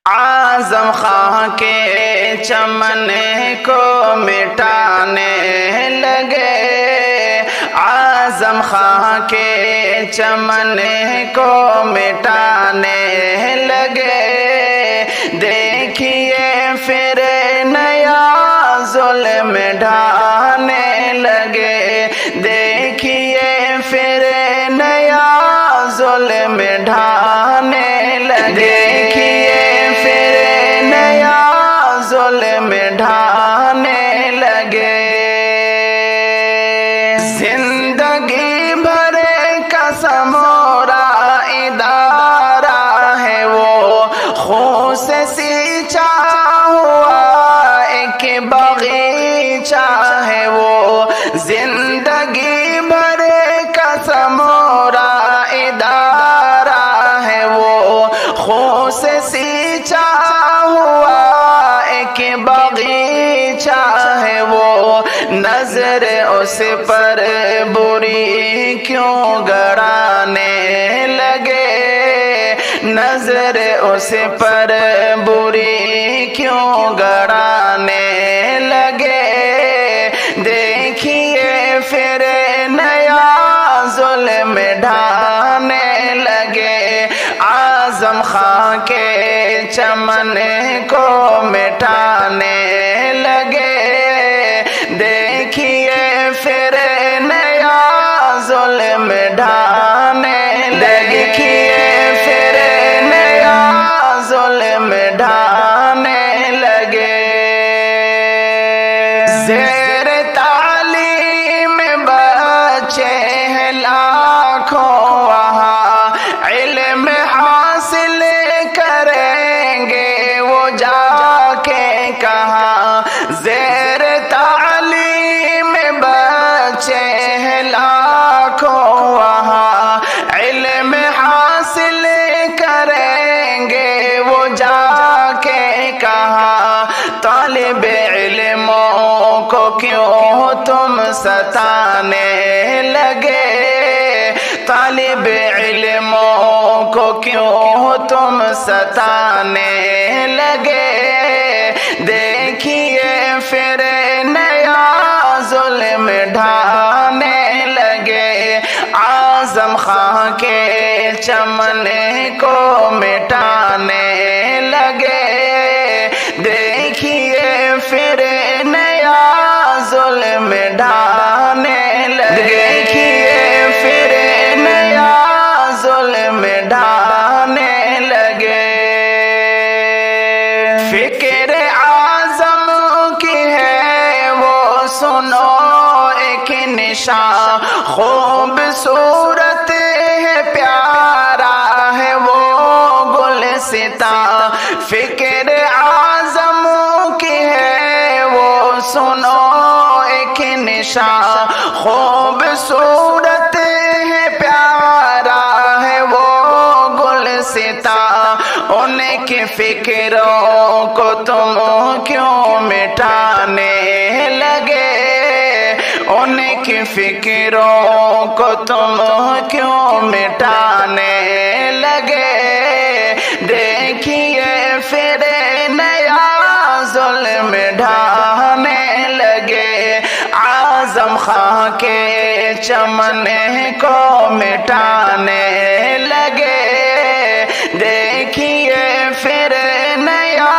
اعظم خاں کے چمن کو مٹانے لگے، اعظم خاں کے چمن کو مٹانے لگے، دیکھیے پھر نیا ظلم ڈھانے لگے، دیکھیے پھر نیا ظلم ڈھانے لگے، دیکھیے پھر نیا ظلم ڈھانے لگے۔ زندگی بھر کا سمورا ادارہ ہے وہ، خون سے سینچا ہوا ایک باغیچہ ہے وہ، زندگی بھر کا سمورا ادارہ ہے وہ، خون سے سینچا ہوا ایک باغیچہ ہے وہ، نظر اس پر بری کیوں گڑانے لگے، نظر اس پر بری کیوں گڑانے لگے، دیکھیے پھر نیا ظلم ڈھانے لگے، اعظم خاں کے چمن کو مٹانے لگے، دیکھیے پھر نیا ظلم ڈھانے لگے، دیکھیے پھر نیا ظلم ڈھانے لگے۔ زیر تعلیم بچے ہیں لاکھوں وہاں، علم حاصل کریں گے وہ جا کے کہاں، زیر تعلیم بچے ہیں لاکھوں وہاں، علم حاصل کریں گے وہ جا کے کہاں، طالب علموں کو کیوں تم ستانے لگے، طالب علموں کو کیوں تم ستانے لگے، دیکھیے پھر نیا ظلم ڈھانے لگے، اعظم خاں کے چمن کو مٹانے لگے، دیکھیے پھر نیا ظلم ڈھانے لگے، دیکھیے پھر نیا ظلم ڈھانے لگے۔ فکر اعظم کی ہے وہ سنو ایک نشان، خوبصورت ہے پیارا ہے وہ گلستاں، فکر اعظم کی ہے وہ سنو ایک نشان، خوبصورت ہے پیارا ہے وہ گلستاں، ان کی فکروں کو تم کیوں مٹانے لگے، ان کی فکروں کو تم کیوں مٹانے لگے، دیکھیے پھر نیا ظلم ڈھانے لگے، اعظم خاں کے چمن کو مٹانے لگے، دیکھیے پھر نیا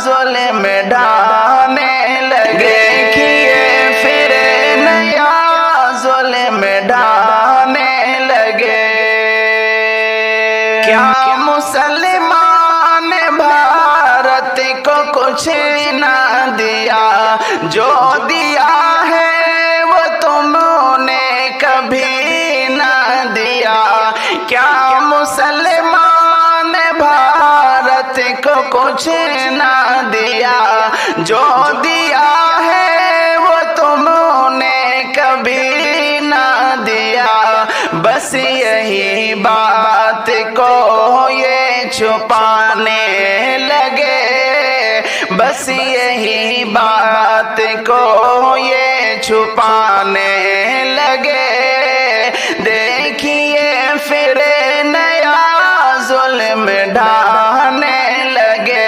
ظلم ڈھانے لگے، دیکھیے پھر نیا ظلم ڈھانے لگے۔ کیا مسلمان بھارت کو کچھ نہ دیا، جو دیا ہے وہ تم نے کبھی نہ دیا، کیا مسلمان بھارت کو کچھ نہ دیا، جو دیا ہے وہ تم نے کبھی نہ دیا، بس یہی بات کو یہ چھپانے لگے، بس یہی بات کو یہ چھپانے لگے، دیکھیے پھر نیا ظلم ڈھانے لگے،